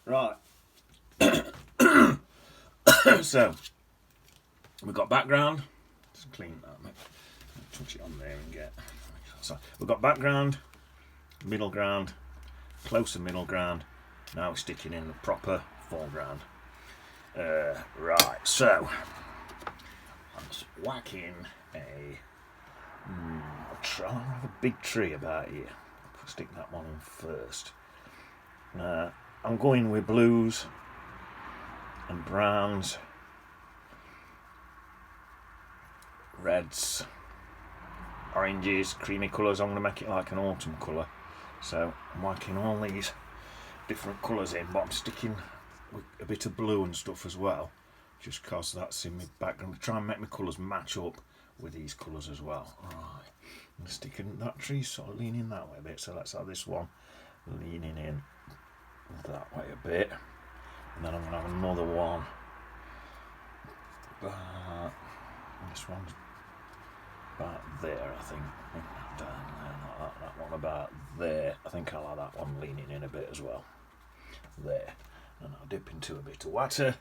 Right. So, we've got background. Just clean that, mate. Touch it on there and get. So, we've got background, middle ground, closer middle ground. Now we're sticking in the proper foreground. Right, so let's whack in a I have a big tree about here. I'll stick that one in first. I'm going with blues and browns, reds, oranges, creamy colours. I'm going to make it like an autumn colour. So I'm whacking all these different colours in, but I'm sticking with a bit of blue and stuff as well, just because that's in my background. I'm trying to make my colours match up with these colours as well. Right, I'm sticking that tree sort of leaning that way a bit, so let's have this one leaning in that way a bit, and then I'm going to have another one. This one's about there, I think. Down there, like that one about there. I think I'll have that one leaning in a bit as well. There. And I'll dip into a bit of water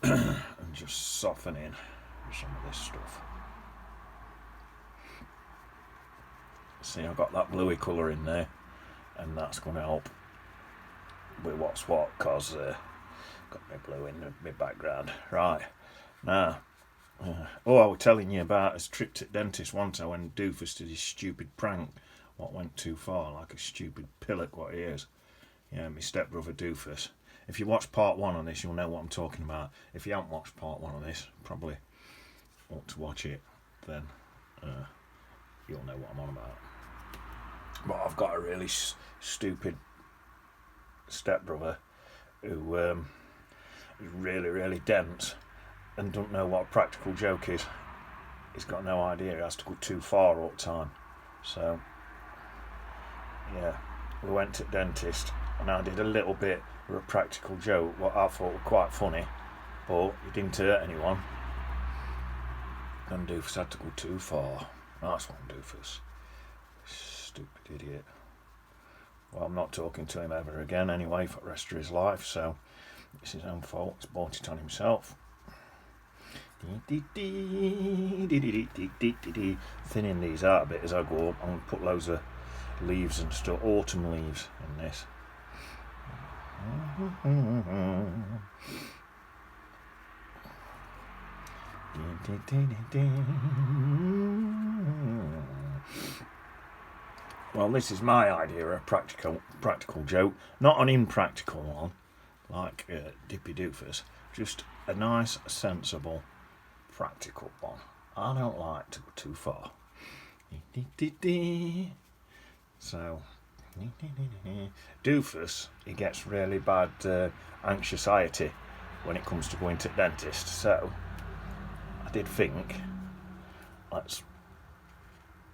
and just soften in some of this stuff. See, I've got that bluey colour in there, and that's going to help with what's what, because got my blue in my background. Right, now, I was telling you about his trip to the dentist once. I when Doofus did his stupid prank, what went too far, like a stupid pillock what he is. Yeah, my stepbrother Doofus. If you watch part 1 on this, you'll know what I'm talking about. If you haven't watched part 1 on this, probably ought to watch it, then you'll know what I'm on about. But I've got a really stupid stepbrother who is really, really dense and don't know what a practical joke is. He's got no idea. He has to go too far all the time. So, yeah, we went to the dentist and I did a little bit of a practical joke, what I thought was quite funny, but it didn't hurt anyone. And Doofus had to go too far. Nice one, Doofus. Stupid idiot. Well, I'm not talking to him ever again anyway for the rest of his life, so it's his own fault. He's brought it on himself. Thinning these out a bit as I go up. I'm going to put loads of leaves and stuff, autumn leaves in this. Well, this is my idea of a practical joke, not an impractical one like Dippy Doofus, just a nice, sensible, practical one. I don't like to go too far. So, Doofus, he gets really bad anxiety when it comes to going to the dentist, so I did think, let's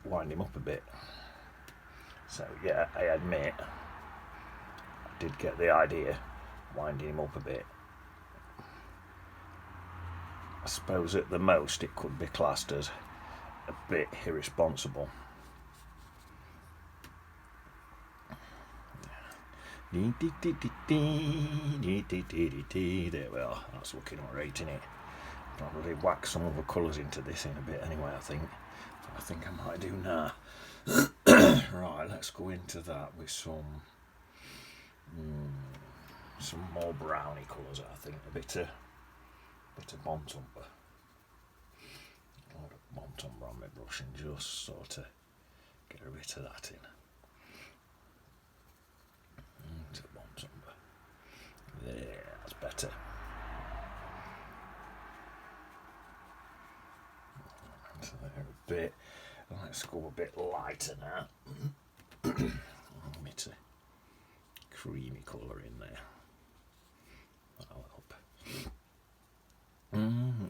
wind him up a bit. So yeah, I admit, I did get the idea, winding him up a bit. I suppose at the most it could be classed as a bit irresponsible. There we are, that's looking alright, isn't it? Probably whack some other colours into this in a bit anyway, I think I might do now. Right, let's go into that with some more browny colours, I think. A bit of Bontumber. A lot of Bontumber on my brush and just sort of get a bit of that in. Into Bontumber. There, that's better. So there a bit. Let's go a bit lighter now. A bit of creamy colour in there. That'll help.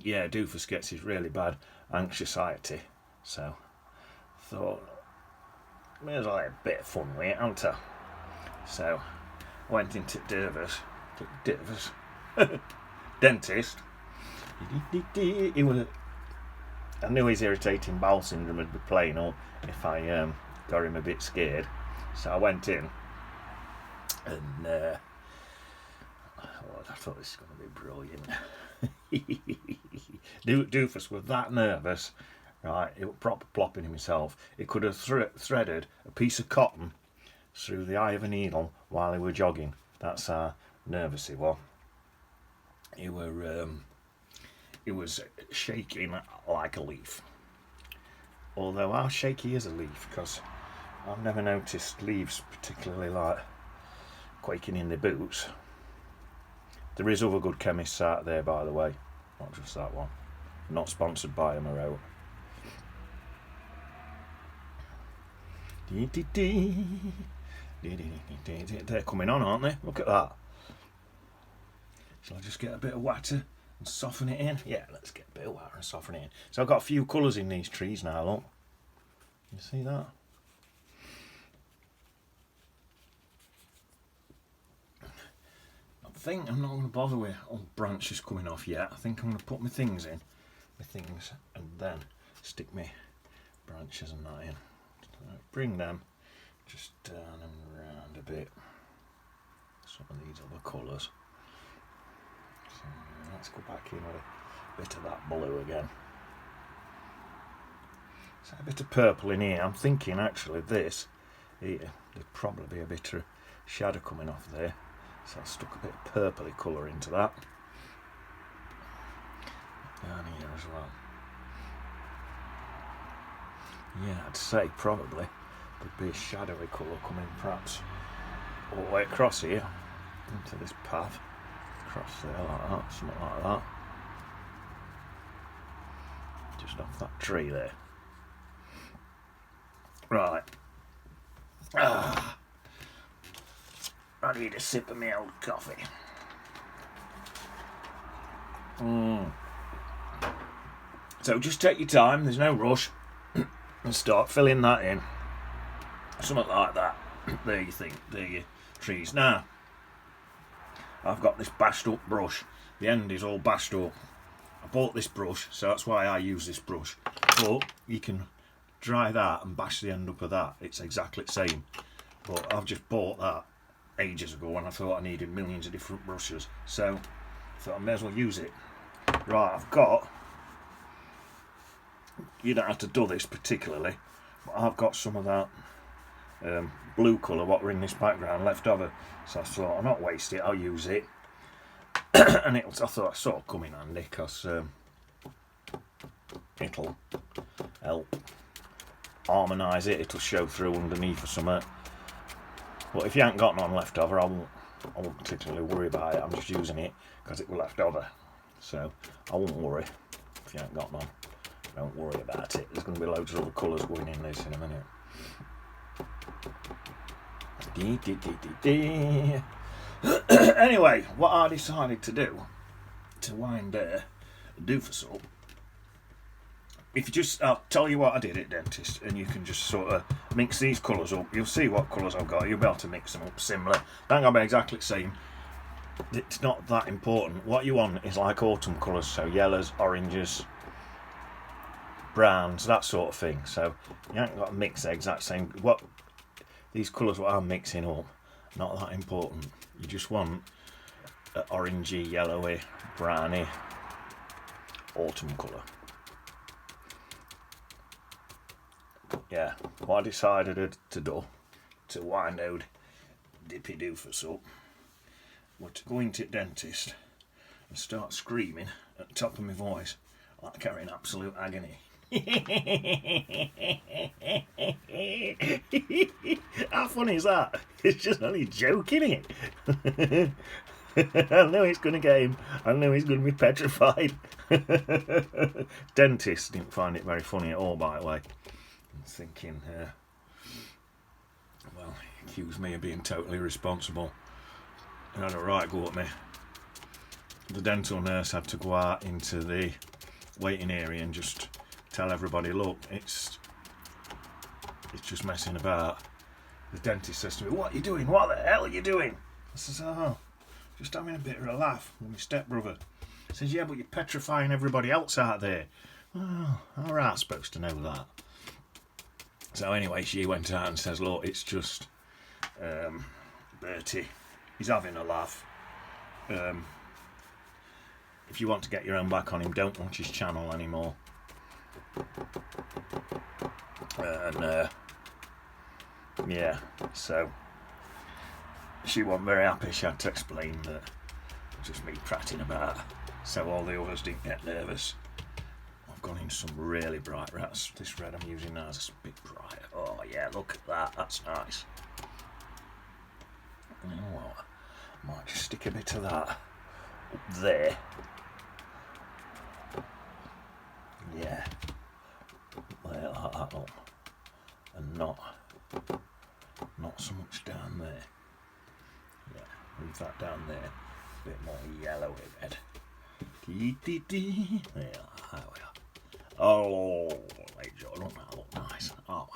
Yeah, Doofus gets his really bad anxiety, so I thought, may as well have a bit of fun with it, haven't I? So I went into Doofus, dentist. He was. I knew his irritating bowel syndrome would be playing up if I got him a bit scared. So I went in and Lord, I thought this was going to be brilliant. Doofus was that nervous, right? It was proper plopping himself. He could have threaded a piece of cotton through the eye of a needle while he were jogging. That's how nervous he was. He was shaking like a leaf. Although how shaky is a leaf? Because I've never noticed leaves particularly like quaking in their boots. There is other good chemists out there, by the way, not just that one. Not sponsored by them, I wrote. They're coming on, aren't they? Look at that. Shall I just get a bit of water and soften it in? Yeah, let's get a bit of water and soften it in. So I've got a few colours in these trees now, look. You see that? I think I'm not going to bother with all branches coming off yet. I think I'm going to put my things in, and then stick my branches and that in. Bring them just down and round a bit. Some of these other colours. So let's go back in with a bit of that blue again. So a bit of purple in here. I'm thinking actually this here, there'd probably be a bit of shadow coming off there. So I stuck a bit of purpley colour into that. Down here as well. Yeah, I'd say probably there'd be a shadowy colour coming perhaps all the way across here into this path. Across there like that, something like that. Just off that tree there. Right. I need a sip of my old coffee. So just take your time, there's no rush, and start filling that in. Something like that. There you think, there your trees. Now, I've got this bashed up brush. The end is all bashed up. I bought this brush, so that's why I use this brush. But you can dry that and bash the end up of that. It's exactly the same. But I've just bought that ages ago and I thought I needed millions of different brushes. So I thought I may as well use it. Right, I've got... You don't have to do this particularly, but I've got some of that blue colour what were in this background left over. So I thought I'll not waste it, I'll use it. And I thought it sort of come in handy because it'll help harmonise it, it'll show through underneath or something. But if you haven't got none left over, I won't particularly worry about it. I'm just using it because it was left over. So I won't worry if you haven't got none. Don't worry about it. There's going to be loads of other colours going in this in a minute. Anyway, what I decided to do to wind Doofus up, if you just, I'll tell you what I did at dentist, and you can just sort of mix these colours up. You'll see what colours I've got. You'll be able to mix them up similar. They ain't gonna be exactly the same. It's not that important. What you want is like autumn colours, so yellows, oranges, browns, that sort of thing. So you ain't got to mix the exact same. What these colours what I'm mixing up, not that important. You just want an orangey, yellowy, browny autumn colour. Yeah, what I decided to do to wind out Dippy Doofus up was to go into the dentist and start screaming at the top of my voice like I'm in absolute agony. How funny is that? It's just only joking it. I know it's going to get him. I know he's going to be petrified. Dentist didn't find it very funny at all, by the way. I'm thinking, well, he accused me of being totally irresponsible. He had a right go at me. The dental nurse had to go out into the waiting area and just tell everybody, look, it's just messing about. The dentist says to me, what are you doing? What the hell are you doing? I says, oh, just having a bit of a laugh with my stepbrother. He says, yeah, but you're petrifying everybody else out there. Oh, how are I supposed to know that? So anyway, she went out and says, look, it's just Berty. He's having a laugh. if you want to get your own back on him, don't watch his channel anymore. And yeah, so she wasn't very happy. She had to explain that it was just me prattling about, so all the others didn't get nervous. I've gone in some really bright reds. This red I'm using now is a bit brighter. Oh yeah, look at that, that's nice. You know what, I might just stick a bit of that up there. Yeah, there like that up, and not so much down there. Yeah, leave that down there, a bit more yellowy red. There we are. Oh, look, that look nice. Oh,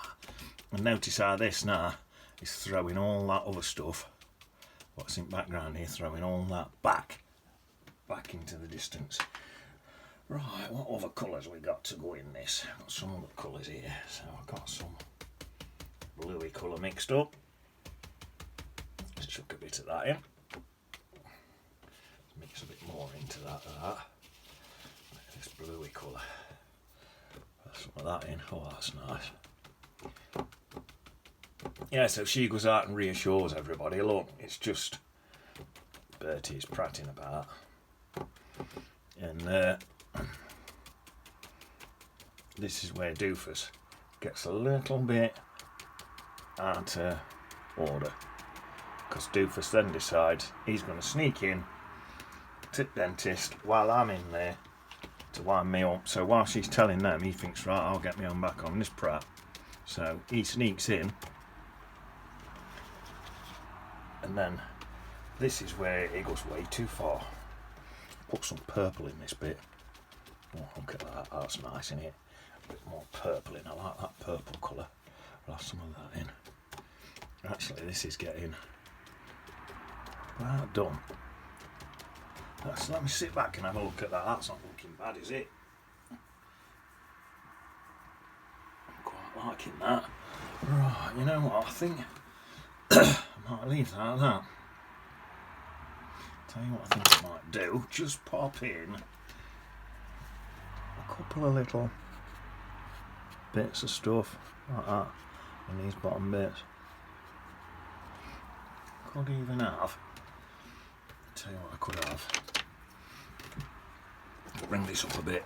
and notice how this now is throwing all that other stuff, what's in the background here, throwing all that back into the distance. Right, what other colours we got to go in this? Got some other colours here, so I've got some bluey colour mixed up. Let's chuck a bit of that in. Let's mix a bit more into that. This bluey colour. Put some of that in. Oh, that's nice. Yeah, so she goes out and reassures everybody. Look, it's just Berty's prattling about, and this is where Doofus gets a little bit out of order, because Doofus then decides he's going to sneak in to the dentist while I'm in there to wind me up. So while she's telling them, he thinks, right, I'll get my own back on this prat. So he sneaks in, and then this is where it goes way too far. Put some purple in this bit. Oh, look at that, that's nice, isn't it? A bit more purple in, I like that purple colour. I'll have some of that in. Actually, this is getting about done. Let me sit back and have a look at that. That's not looking bad, is it? I'm quite liking that. Right, you know what, I think I might leave that at that. Tell you what I think I might do, just pop in a couple of little bits of stuff like that in these bottom bits. Could even have, tell you what I could have, bring this up a bit,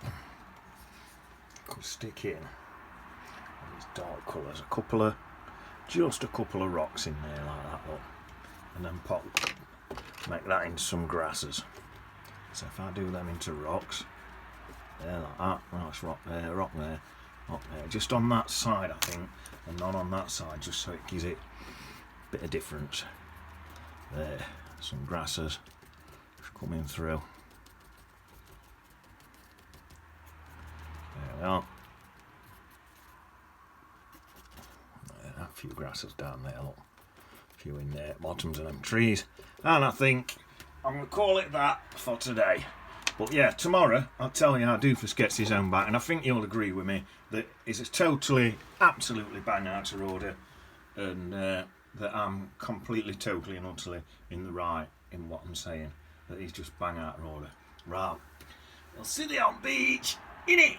could stick in these dark colours, just a couple of rocks in there like that, look, and then make that into some grasses. So if I do them into rocks, there like that, nice rock there, rock there, rock there, just on that side I think, and not on that side, just so it gives it a bit of difference. There, some grasses just coming through. There we are. There, a few grasses down there, look. A few in there, bottoms of them trees. And I think I'm going to call it that for today. But yeah, tomorrow I'll tell you how Doofus gets his own back, and I think you'll agree with me that it's absolutely bang out of order, and that I'm completely, totally and utterly in the right in what I'm saying, that he's just bang out of order. Right, we'll see you on beach, innit?